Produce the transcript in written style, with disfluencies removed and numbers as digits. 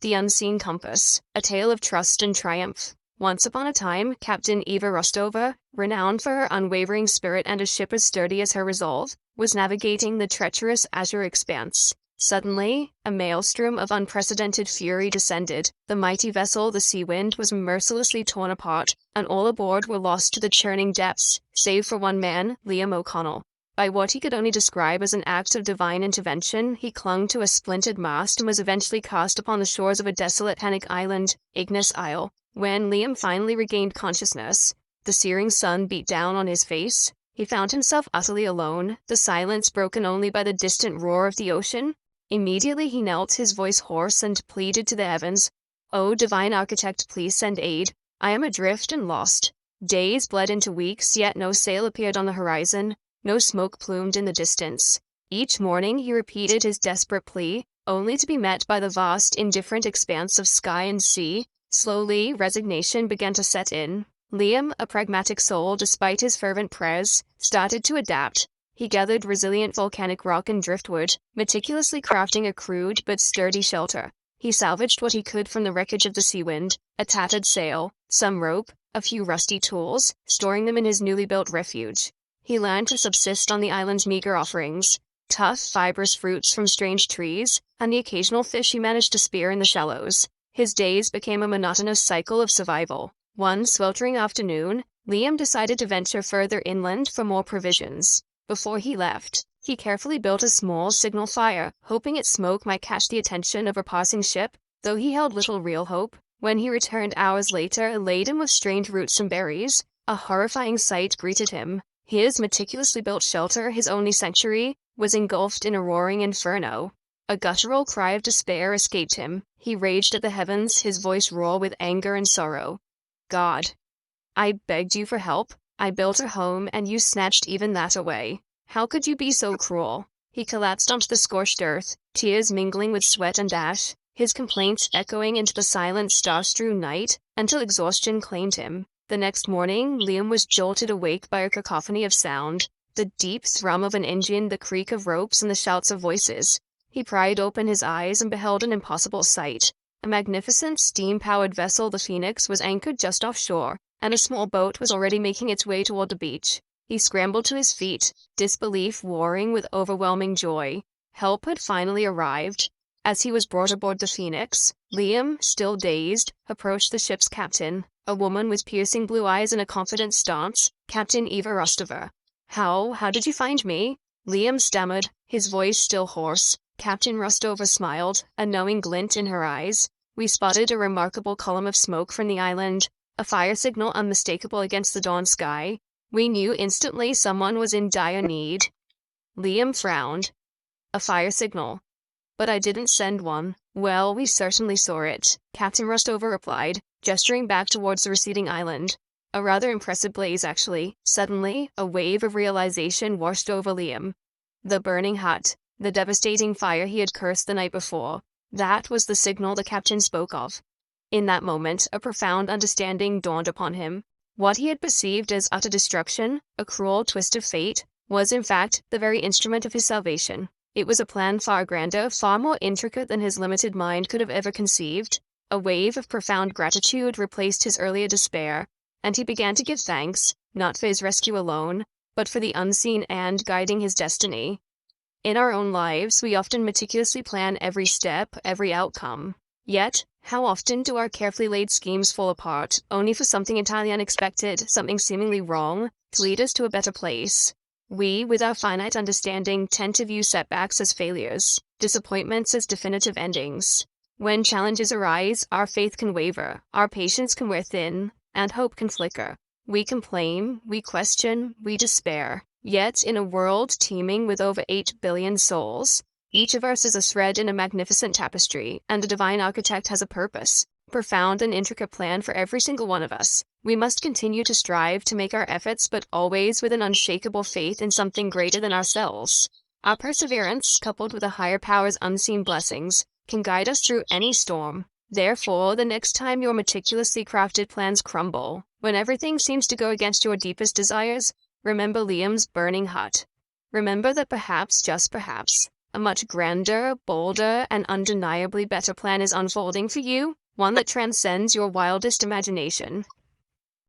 The Unseen Compass, a tale of trust and triumph. Once upon a time, Captain Eva Rostova, renowned for her unwavering spirit and a ship as sturdy as her resolve, was navigating the treacherous azure expanse. Suddenly, a maelstrom of unprecedented fury descended. The mighty vessel, the Sea Wind, was mercilessly torn apart, and all aboard were lost to the churning depths, save for one man, Liam O'Connell. By what he could only describe as an act of divine intervention, he clung to a splintered mast and was eventually cast upon the shores of a desolate panic island, Ignis Isle. When Liam finally regained consciousness, the searing sun beat down on his face. He found himself utterly alone, the silence broken only by the distant roar of the ocean. Immediately he knelt, his voice hoarse, and pleaded to the heavens, "O divine architect, please send aid. I am adrift and lost." Days bled into weeks, yet no sail appeared on the horizon. No smoke plumed in the distance. Each morning he repeated his desperate plea, only to be met by the vast, indifferent expanse of sky and sea. Slowly, resignation began to set in. Liam, a pragmatic soul despite his fervent prayers, started to adapt. He gathered resilient volcanic rock and driftwood, meticulously crafting a crude but sturdy shelter. He salvaged what he could from the wreckage of the Sea Wind, a tattered sail, some rope, a few rusty tools, storing them in his newly built refuge. He learned to subsist on the island's meager offerings, tough, fibrous fruits from strange trees, and the occasional fish he managed to spear in the shallows. His days became a monotonous cycle of survival. One sweltering afternoon, Liam decided to venture further inland for more provisions. Before he left, he carefully built a small signal fire, hoping its smoke might catch the attention of a passing ship, though he held little real hope. When he returned hours later, laden with strange roots and berries, a horrifying sight greeted him. His meticulously built shelter, his only sanctuary, was engulfed in a roaring inferno. A guttural cry of despair escaped him. He raged at the heavens, his voice raw with anger and sorrow. "God, I begged you for help. I built a home, and you snatched even that away. How could you be so cruel?" He collapsed onto the scorched earth, tears mingling with sweat and ash, his complaints echoing into the silent, star-strewn night, until exhaustion claimed him. The next morning, Liam was jolted awake by a cacophony of sound, the deep thrum of an engine, the creak of ropes, and the shouts of voices. He pried open his eyes and beheld an impossible sight. A magnificent steam-powered vessel, the Phoenix, was anchored just offshore, and a small boat was already making its way toward the beach. He scrambled to his feet, disbelief warring with overwhelming joy. Help had finally arrived. As he was brought aboard the Phoenix, Liam, still dazed, approached the ship's captain, a woman with piercing blue eyes and a confident stance, Captain Eva Rostova. How did you find me?" Liam stammered, his voice still hoarse. Captain Rostova smiled, a knowing glint in her eyes. "We spotted a remarkable column of smoke from the island, a fire signal unmistakable against the dawn sky. We knew instantly someone was in dire need." Liam frowned. "A fire signal. But I didn't send one." "Well, we certainly saw it," Captain Rostova replied, gesturing back towards the receding island. A rather impressive blaze, actually. Suddenly, a wave of realization washed over Liam. The burning hut, the devastating fire he had cursed the night before, that was the signal the captain spoke of. In that moment, a profound understanding dawned upon him. What he had perceived as utter destruction, a cruel twist of fate, was in fact the very instrument of his salvation. It was a plan far grander, far more intricate than his limited mind could have ever conceived. A wave of profound gratitude replaced his earlier despair, and he began to give thanks, not for his rescue alone, but for the unseen hand guiding his destiny. In our own lives, we often meticulously plan every step, every outcome. Yet, how often do our carefully laid schemes fall apart, only for something entirely unexpected, something seemingly wrong, to lead us to a better place? We, with our finite understanding, tend to view setbacks as failures, disappointments as definitive endings. When challenges arise, our faith can waver, our patience can wear thin, and hope can flicker. We complain, we question, we despair. Yet, in a world teeming with over 8 billion souls, each of us is a thread in a magnificent tapestry, and the divine architect has a purpose, profound and intricate plan for every single one of us. We must continue to strive to make our efforts, but always with an unshakable faith in something greater than ourselves. Our perseverance, coupled with a higher power's unseen blessings, can guide us through any storm. Therefore, the next time your meticulously crafted plans crumble, when everything seems to go against your deepest desires, remember Liam's burning hut. Remember that perhaps, just perhaps, A much grander, bolder, and undeniably better plan is unfolding for you, one that transcends your wildest imagination.